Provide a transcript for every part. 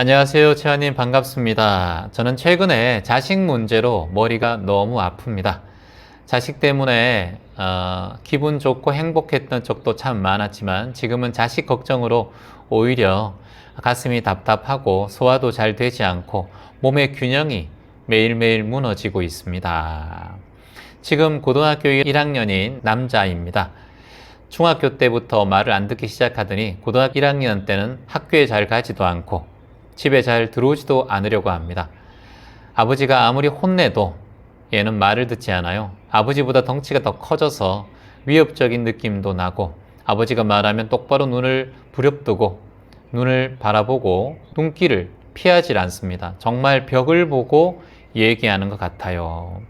안녕하세요, 채환님 반갑습니다. 저는 최근에 자식 문제로 머리가 너무 아픕니다. 자식 때문에 기분 좋고 행복했던 적도 참 많았지만 지금은 자식 걱정으로 오히려 가슴이 답답하고 소화도 잘 되지 않고 몸의 균형이 매일매일 무너지고 있습니다. 지금 고등학교 1학년인 남자입니다. 중학교 때부터 말을 안 듣기 시작하더니 고등학교 1학년 때는 학교에 잘 가지도 않고 집에 잘 들어오지도 않으려고 합니다. 아버지가 아무리 혼내도 얘는 말을 듣지 않아요. 아버지보다 덩치가 더 커져서 위협적인 느낌도 나고 아버지가 말하면 똑바로 눈을 부릅뜨고 눈을 바라보고 눈길을 피하지 않습니다. 정말 벽을 보고 얘기하는 것 같아요.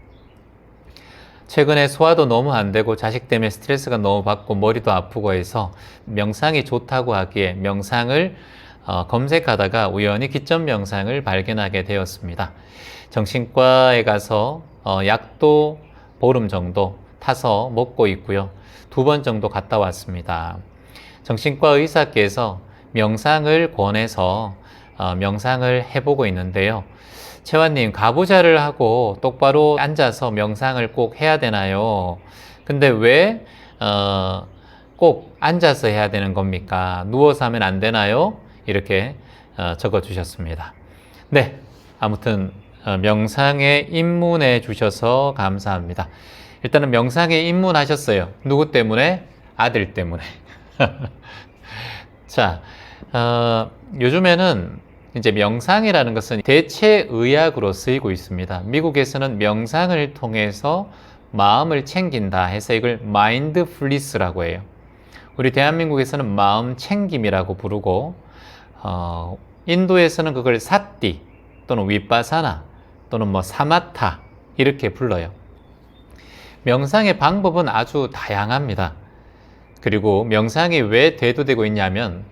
최근에 소화도 너무 안 되고 자식 때문에 스트레스가 너무 받고 머리도 아프고 해서 명상이 좋다고 하기에 명상을 검색하다가 우연히 기점 명상을 발견하게 되었습니다. 정신과에 가서 약도 보름 정도 타서 먹고 있고요. 2번 정도 갔다 왔습니다. 정신과 의사께서 명상을 권해서 명상을 해보고 있는데요. 채환님, 가부좌를 하고 똑바로 앉아서 명상을 꼭 해야 되나요? 근데 왜 꼭 앉아서 해야 되는 겁니까? 누워서 하면 안 되나요? 이렇게 적어 주셨습니다. 네, 아무튼 명상에 입문해 주셔서 감사합니다. 일단은 명상에 입문하셨어요. 누구 때문에? 아들 때문에. 자, 요즘에는 이제 명상이라는 것은 대체 의학으로 쓰이고 있습니다. 미국에서는 명상을 통해서 마음을 챙긴다 해서 이걸 마인드풀리스라고 해요. 우리 대한민국에서는 마음 챙김이라고 부르고 인도에서는 그걸 사띠 또는 위빠사나 또는 뭐 사마타 이렇게 불러요. 명상의 방법은 아주 다양합니다. 그리고 명상이 왜 대두되고 있냐면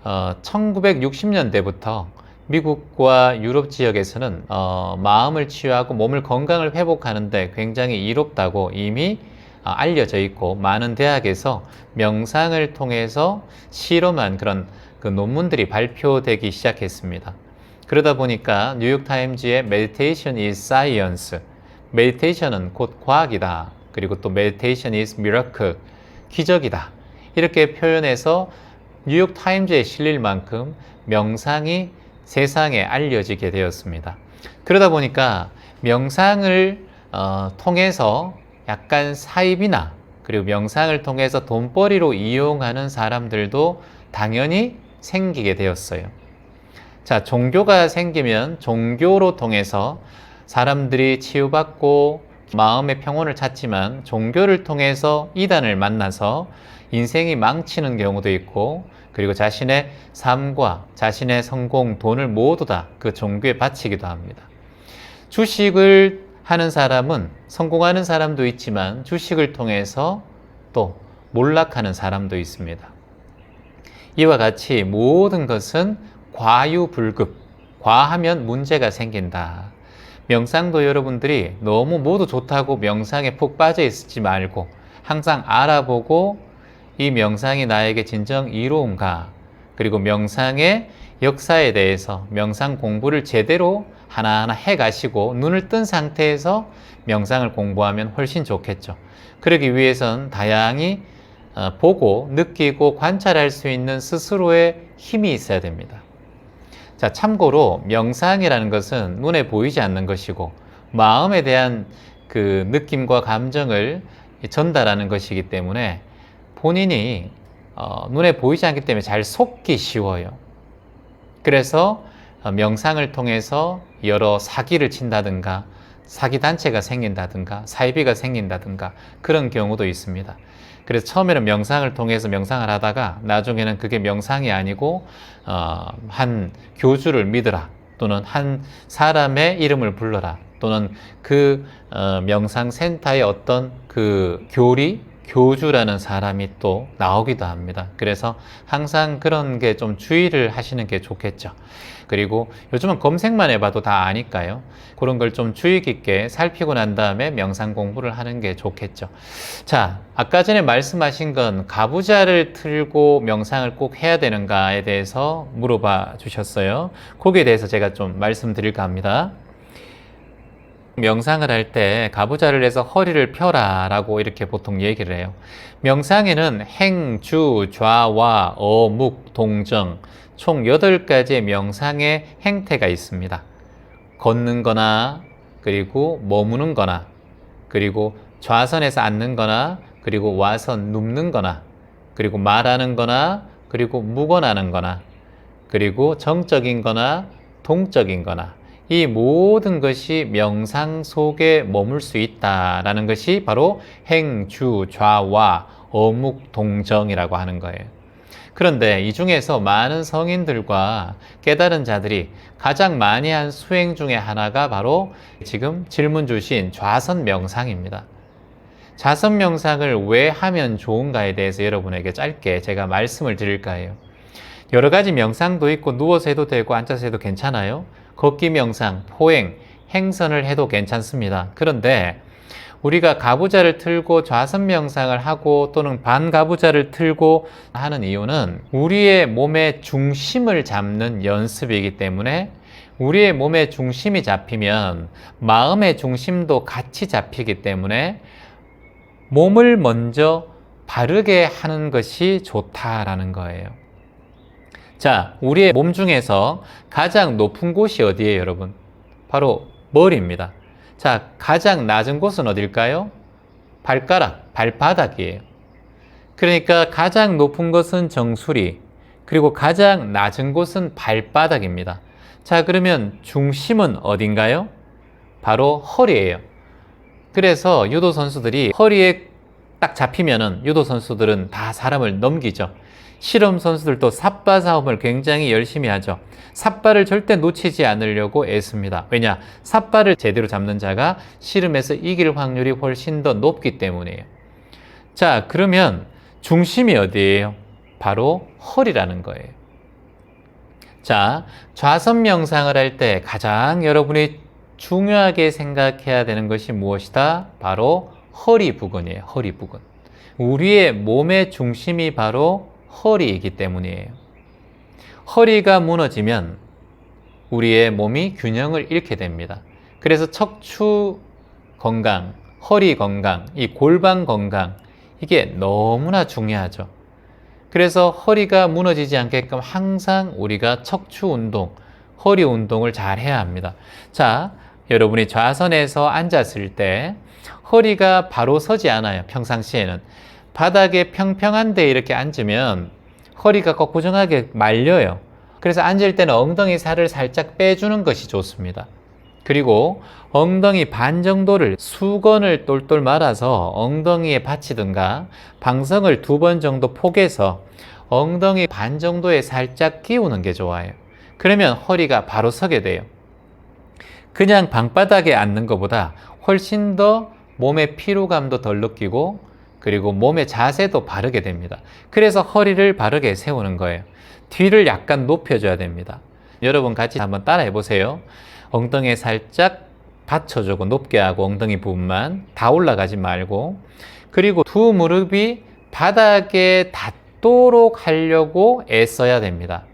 1960년대부터 미국과 유럽 지역에서는 마음을 치유하고 몸을 건강을 회복하는데 굉장히 이롭다고 이미 알려져 있고 많은 대학에서 명상을 통해서 실험한 그런 그 논문들이 발표되기 시작했습니다. 그러다 보니까 뉴욕타임즈의 Meditation is Science, 메디테이션은 곧 과학이다. 그리고 또 Meditation is Miracle, 기적이다. 이렇게 표현해서 뉴욕타임즈에 실릴 만큼 명상이 세상에 알려지게 되었습니다. 그러다 보니까 명상을 통해서 약간 사입이나 그리고 명상을 통해서 돈벌이로 이용하는 사람들도 당연히 생기게 되었어요. 자, 종교가 생기면 종교로 통해서 사람들이 치유받고 마음의 평온을 찾지만 종교를 통해서 이단을 만나서 인생이 망치는 경우도 있고 그리고 자신의 삶과 자신의 성공, 돈을 모두 다 그 종교에 바치기도 합니다. 주식을 하는 사람은 성공하는 사람도 있지만 주식을 통해서 또 몰락하는 사람도 있습니다. 이와 같이 모든 것은 과유불급, 과하면 문제가 생긴다. 명상도 여러분들이 너무 모두 좋다고 명상에 푹 빠져 있지 말고 항상 알아보고 이 명상이 나에게 진정 이로운가, 그리고 명상의 역사에 대해서 명상 공부를 제대로 하나하나 해 가시고 눈을 뜬 상태에서 명상을 공부하면 훨씬 좋겠죠. 그러기 위해선 다양히 보고 느끼고 관찰할 수 있는 스스로의 힘이 있어야 됩니다. 자, 참고로 명상이라는 것은 눈에 보이지 않는 것이고 마음에 대한 그 느낌과 감정을 전달하는 것이기 때문에 본인이 눈에 보이지 않기 때문에 잘 속기 쉬워요. 그래서 명상을 통해서 여러 사기를 친다든가 사기단체가 생긴다든가 사이비가 생긴다든가 그런 경우도 있습니다. 그래서 처음에는 명상을 통해서 명상을 하다가 나중에는 그게 명상이 아니고 한 교주를 믿으라 또는 한 사람의 이름을 불러라 또는 그 명상센터의 어떤 그 교주라는 사람이 또 나오기도 합니다. 그래서 항상 그런 게 좀 주의를 하시는 게 좋겠죠. 그리고 요즘은 검색만 해봐도 다 아니까요. 그런 걸 좀 주의 깊게 살피고 난 다음에 명상 공부를 하는 게 좋겠죠. 자, 아까 전에 말씀하신 건 가부좌를 틀고 명상을 꼭 해야 되는가에 대해서 물어봐 주셨어요. 거기에 대해서 제가 좀 말씀드릴까 합니다. 명상을 할 때 가부좌를 해서 허리를 펴라 라고 이렇게 보통 얘기를 해요. 명상에는 행, 주, 좌, 와, 어, 묵, 동정 총 8가지의 명상의 행태가 있습니다. 걷는 거나 그리고 머무는 거나 그리고 좌선에서 앉는 거나 그리고 와선 눕는 거나 그리고 말하는 거나 그리고 묵어나는 거나 그리고 정적인 거나 동적인 거나 이 모든 것이 명상 속에 머물 수 있다라는 것이 바로 행, 주, 좌, 와, 어묵, 동정이라고 하는 거예요. 그런데 이 중에서 많은 성인들과 깨달은 자들이 가장 많이 한 수행 중에 하나가 바로 지금 질문 주신 좌선 명상입니다. 좌선 명상을 왜 하면 좋은가에 대해서 여러분에게 짧게 제가 말씀을 드릴까 해요. 여러 가지 명상도 있고 누워서 해도 되고 앉아서 해도 괜찮아요. 걷기 명상, 포행, 행선을 해도 괜찮습니다. 그런데 우리가 가부좌를 틀고 좌선 명상을 하고 또는 반가부좌를 틀고 하는 이유는 우리의 몸의 중심을 잡는 연습이기 때문에 우리의 몸의 중심이 잡히면 마음의 중심도 같이 잡히기 때문에 몸을 먼저 바르게 하는 것이 좋다라는 거예요. 자, 우리의 몸 중에서 가장 높은 곳이 어디예요, 여러분? 바로 머리입니다. 자, 가장 낮은 곳은 어딜까요? 발가락, 발바닥이에요. 그러니까 가장 높은 곳은 정수리, 그리고 가장 낮은 곳은 발바닥입니다. 자, 그러면 중심은 어딘가요? 바로 허리예요. 그래서 유도 선수들이 허리에 딱 잡히면은 유도 선수들은 다 사람을 넘기죠. 실험 선수들도 삿바 싸움을 굉장히 열심히 하죠. 삿바를 절대 놓치지 않으려고 애씁니다. 왜냐? 삿바를 제대로 잡는 자가 씨름에서 이길 확률이 훨씬 더 높기 때문이에요. 자, 그러면 중심이 어디예요? 바로 허리라는 거예요. 자, 좌선 명상을 할 때 가장 여러분이 중요하게 생각해야 되는 것이 무엇이다? 바로 허리 부근이에요. 허리 부근. 우리의 몸의 중심이 바로 허리이기 때문이에요. 허리가 무너지면 우리의 몸이 균형을 잃게 됩니다. 그래서 척추 건강, 허리 건강, 이 골반 건강 이게 너무나 중요하죠. 그래서 허리가 무너지지 않게끔 항상 우리가 척추 운동, 허리 운동을 잘 해야 합니다. 자, 여러분이 좌선에서 앉았을 때 허리가 바로 서지 않아요. 평상시에는. 바닥에 평평한 데 이렇게 앉으면 허리가 고정하게 말려요. 그래서 앉을 때는 엉덩이 살을 살짝 빼주는 것이 좋습니다. 그리고 엉덩이 반 정도를 수건을 똘똘 말아서 엉덩이에 받치든가 방석을 2번 정도 포개서 엉덩이 반 정도에 살짝 끼우는 게 좋아요. 그러면 허리가 바로 서게 돼요. 그냥 방바닥에 앉는 것보다 훨씬 더 몸의 피로감도 덜 느끼고 그리고 몸의 자세도 바르게 됩니다. 그래서 허리를 바르게 세우는 거예요. 뒤를 약간 높여줘야 됩니다. 여러분 같이 한번 따라해 보세요. 엉덩이에 살짝 받쳐주고 높게 하고 엉덩이 부분만 다 올라가지 말고 그리고 두 무릎이 바닥에 닿도록 하려고 애써야 됩니다.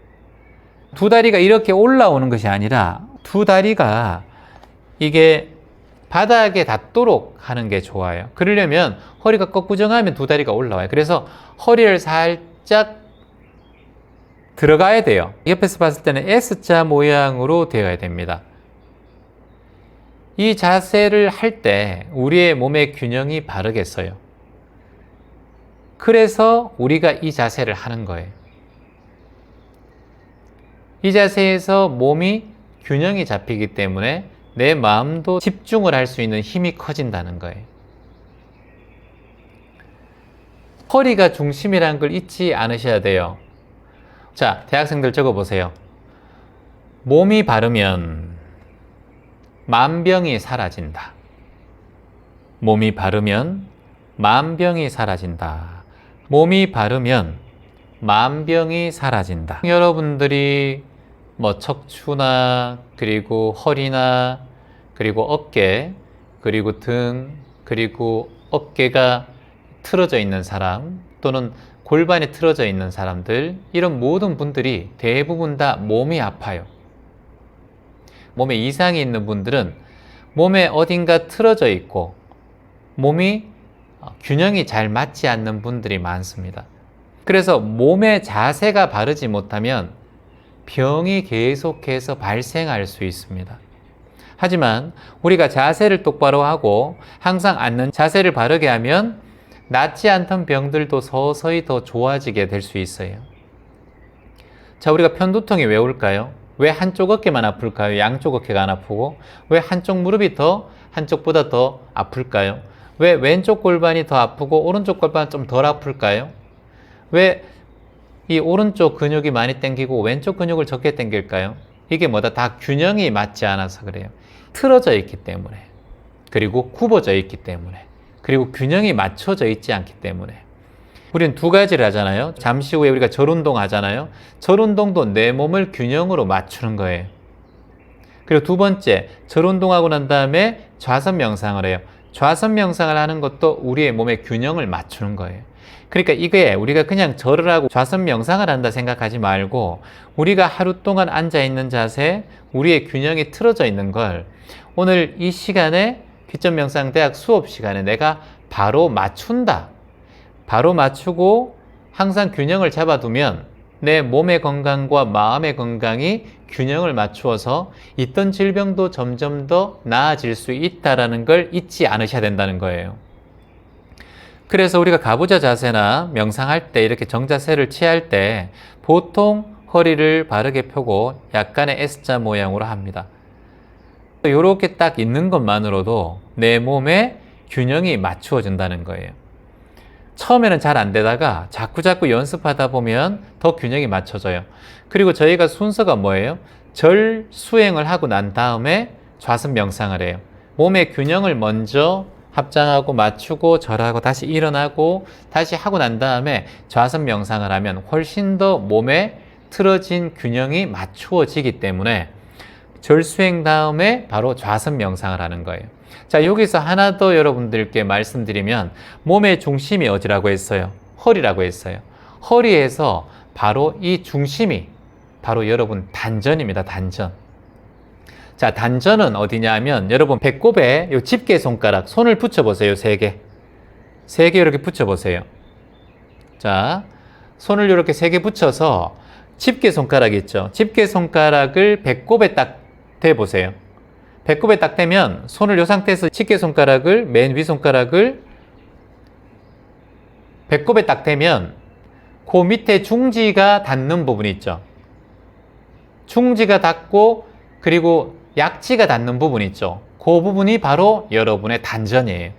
두 다리가 이렇게 올라오는 것이 아니라 두 다리가 이게 바닥에 닿도록 하는 게 좋아요. 그러려면 허리가 꺾구정하면 두 다리가 올라와요. 그래서 허리를 살짝 들어가야 돼요. 옆에서 봤을 때는 S자 모양으로 되어야 됩니다. 이 자세를 할 때 우리의 몸의 균형이 바르겠어요. 그래서 우리가 이 자세를 하는 거예요. 이 자세에서 몸이 균형이 잡히기 때문에 내 마음도 집중을 할 수 있는 힘이 커진다는 거예요. 허리가 중심이라는 걸 잊지 않으셔야 돼요. 자, 대학생들 적어보세요. 몸이 바르면 만병이 사라진다. 몸이 바르면 만병이 사라진다. 몸이 바르면 만병이 사라진다. 여러분들이 뭐 척추나 그리고 허리나 그리고 어깨 그리고 등 그리고 어깨가 틀어져 있는 사람 또는 골반이 틀어져 있는 사람들, 이런 모든 분들이 대부분 다 몸이 아파요. 몸에 이상이 있는 분들은 몸에 어딘가 틀어져 있고 몸이 균형이 잘 맞지 않는 분들이 많습니다. 그래서 몸의 자세가 바르지 못하면 병이 계속해서 발생할 수 있습니다. 하지만 우리가 자세를 똑바로 하고 항상 앉는 자세를 바르게 하면 낫지 않던 병들도 서서히 더 좋아지게 될 수 있어요. 자, 우리가 편두통이 왜 올까요? 왜 한쪽 어깨만 아플까요? 양쪽 어깨가 안 아프고 왜 한쪽 무릎이 한쪽보다 더 아플까요? 왜 왼쪽 골반이 더 아프고 오른쪽 골반은 좀 덜 아플까요? 왜 이 오른쪽 근육이 많이 당기고 왼쪽 근육을 적게 당길까요? 이게 뭐다? 다 균형이 맞지 않아서 그래요. 틀어져 있기 때문에, 그리고 굽어져 있기 때문에, 그리고 균형이 맞춰져 있지 않기 때문에. 우리는 두 가지를 하잖아요. 잠시 후에 우리가 절 운동 하잖아요. 절 운동도 내 몸을 균형으로 맞추는 거예요. 그리고 두 번째, 절 운동하고 난 다음에 좌선 명상을 해요. 좌선 명상을 하는 것도 우리의 몸의 균형을 맞추는 거예요. 그러니까 이게 우리가 그냥 절을 하고 좌선 명상을 한다 생각하지 말고, 우리가 하루 동안 앉아 있는 자세, 우리의 균형이 틀어져 있는 걸 오늘 이 시간에 기점명상대학 수업 시간에 내가 바로 맞춘다. 바로 맞추고 항상 균형을 잡아두면 내 몸의 건강과 마음의 건강이 균형을 맞추어서 있던 질병도 점점 더 나아질 수 있다는 걸 잊지 않으셔야 된다는 거예요. 그래서 우리가 가부좌 자세나 명상할 때, 이렇게 정자세를 취할 때 보통 허리를 바르게 펴고 약간의 S자 모양으로 합니다. 이렇게 딱 있는 것만으로도 내 몸에 균형이 맞추어진다는 거예요. 처음에는 잘 안 되다가 자꾸 연습하다 보면 더 균형이 맞춰져요. 그리고 저희가 순서가 뭐예요? 절 수행을 하고 난 다음에 좌선 명상을 해요. 몸의 균형을 먼저 합장하고 맞추고 절하고 다시 일어나고 다시 하고 난 다음에 좌선 명상을 하면 훨씬 더 몸에 틀어진 균형이 맞추어지기 때문에 절 수행 다음에 바로 좌선 명상을 하는 거예요. 자, 여기서 하나 더 여러분들께 말씀드리면, 몸의 중심이 어디라고 했어요? 허리라고 했어요. 허리에서 바로 이 중심이 바로 여러분 단전입니다. 단전. 자, 단전은 어디냐면 여러분 배꼽에 요 집게 손가락, 손을 붙여보세요. 세 개 이렇게 붙여보세요. 자, 손을 이렇게 세 개 붙여서 집게 손가락 있죠? 집게 손가락을 배꼽에 딱 대보세요. 배꼽에 딱 대면 손을 이 상태에서 집게 손가락을, 맨 위 손가락을 배꼽에 딱 대면 그 밑에 중지가 닿는 부분이 있죠. 중지가 닿고 그리고 약지가 닿는 부분 있죠. 그 부분이 바로 여러분의 단전이에요.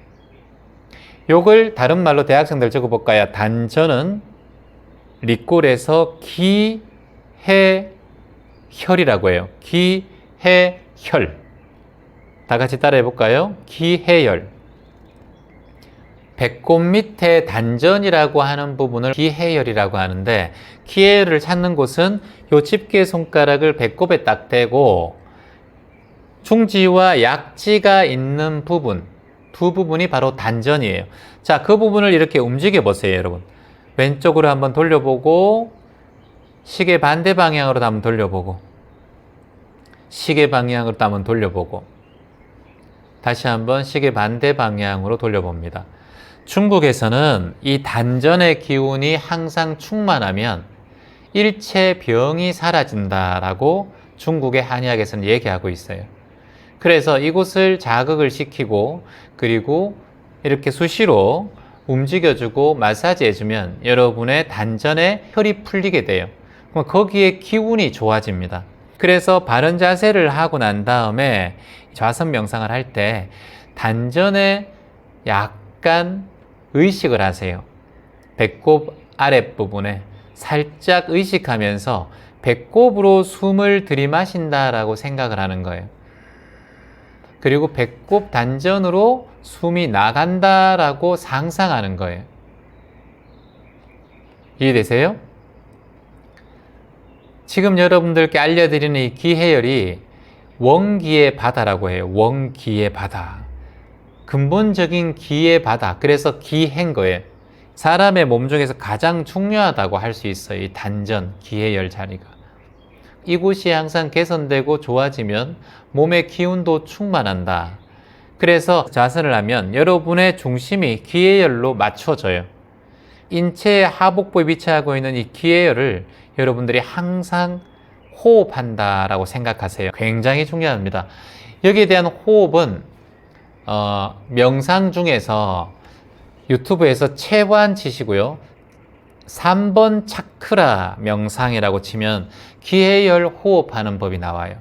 요걸 다른 말로 대학생들 적어볼까요? 단전은 리꼴에서 기해혈이라고 해요. 기해혈. 다 같이 따라해 볼까요? 기해혈. 배꼽 밑에 단전이라고 하는 부분을 기해혈이라고 하는데, 기해혈을 찾는 곳은 요 집게 손가락을 배꼽에 딱 대고 중지와 약지가 있는 부분, 두 부분이 바로 단전이에요. 자, 그 부분을 이렇게 움직여 보세요, 여러분. 왼쪽으로 한번 돌려보고, 시계 반대 방향으로 한번 돌려보고, 시계 방향으로 한번 돌려보고, 다시 한번 시계 반대 방향으로 돌려봅니다. 중국에서는 이 단전의 기운이 항상 충만하면 일체 병이 사라진다라고 중국의 한의학에서는 얘기하고 있어요. 그래서 이곳을 자극을 시키고 그리고 이렇게 수시로 움직여주고 마사지해주면 여러분의 단전에 혈이 풀리게 돼요. 그럼 거기에 기운이 좋아집니다. 그래서 바른 자세를 하고 난 다음에 좌선 명상을 할 때 단전에 약간 의식을 하세요. 배꼽 아랫부분에 살짝 의식하면서 배꼽으로 숨을 들이마신다라고 생각을 하는 거예요. 그리고 배꼽 단전으로 숨이 나간다라고 상상하는 거예요. 이해되세요? 지금 여러분들께 알려드리는 이 기해열이 원기의 바다라고 해요. 원기의 바다. 근본적인 기의 바다. 그래서 기해인 거예요. 사람의 몸 중에서 가장 중요하다고 할 수 있어요. 이 단전, 기해열 자리가. 이곳이 항상 개선되고 좋아지면 몸의 기운도 충만한다. 그래서 자세를 하면 여러분의 중심이 기해열로 맞춰져요. 인체의 하복부에 위치하고 있는 이 기해열을 여러분들이 항상 호흡한다라고 생각하세요. 굉장히 중요합니다. 여기에 대한 호흡은 명상 중에서 유튜브에서 최환 치시고요. 3번 차크라 명상이라고 치면 기해열 호흡하는 법이 나와요.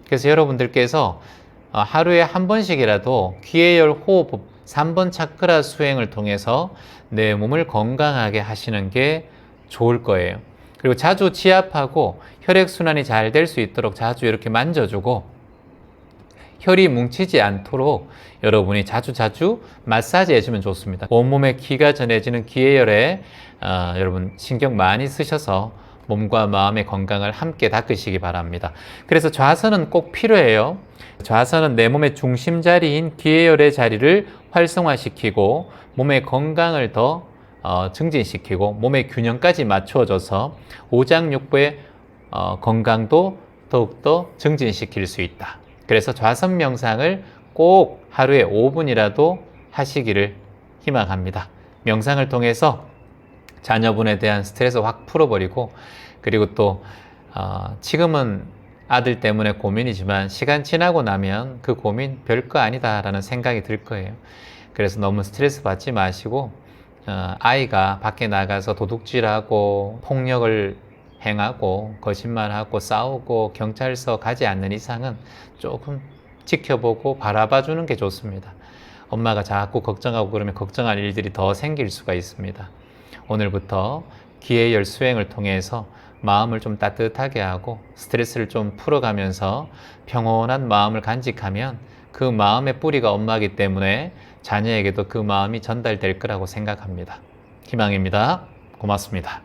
그래서 여러분들께서 하루에 한 번씩이라도 기해열 호흡 3번 차크라 수행을 통해서 내 몸을 건강하게 하시는 게 좋을 거예요. 그리고 자주 지압하고 혈액순환이 잘 될 수 있도록 자주 이렇게 만져주고 혈이 뭉치지 않도록 여러분이 자주 마사지 해주면 좋습니다. 온몸에 기가 전해지는 기해열에 여러분 신경 많이 쓰셔서 몸과 마음의 건강을 함께 닦으시기 바랍니다. 그래서 좌선은 꼭 필요해요. 좌선은 내 몸의 중심 자리인 기해열의 자리를 활성화시키고 몸의 건강을 더 증진시키고 몸의 균형까지 맞추어줘서 오장육부의 건강도 더욱더 증진시킬 수 있다. 그래서 좌선 명상을 꼭 하루에 5분이라도 하시기를 희망합니다. 명상을 통해서 자녀분에 대한 스트레스 확 풀어버리고 그리고 또 지금은 아들 때문에 고민이지만 시간 지나고 나면 그 고민 별거 아니다라는 생각이 들 거예요. 그래서 너무 스트레스 받지 마시고 아이가 밖에 나가서 도둑질하고 폭력을 행하고 거짓말하고 싸우고 경찰서 가지 않는 이상은 조금 지켜보고 바라봐 주는 게 좋습니다. 엄마가 자꾸 걱정하고 그러면 걱정할 일들이 더 생길 수가 있습니다. 오늘부터 기해열 수행을 통해서 마음을 좀 따뜻하게 하고 스트레스를 좀 풀어가면서 평온한 마음을 간직하면 그 마음의 뿌리가 엄마이기 때문에 자녀에게도 그 마음이 전달될 거라고 생각합니다. 희망입니다. 고맙습니다.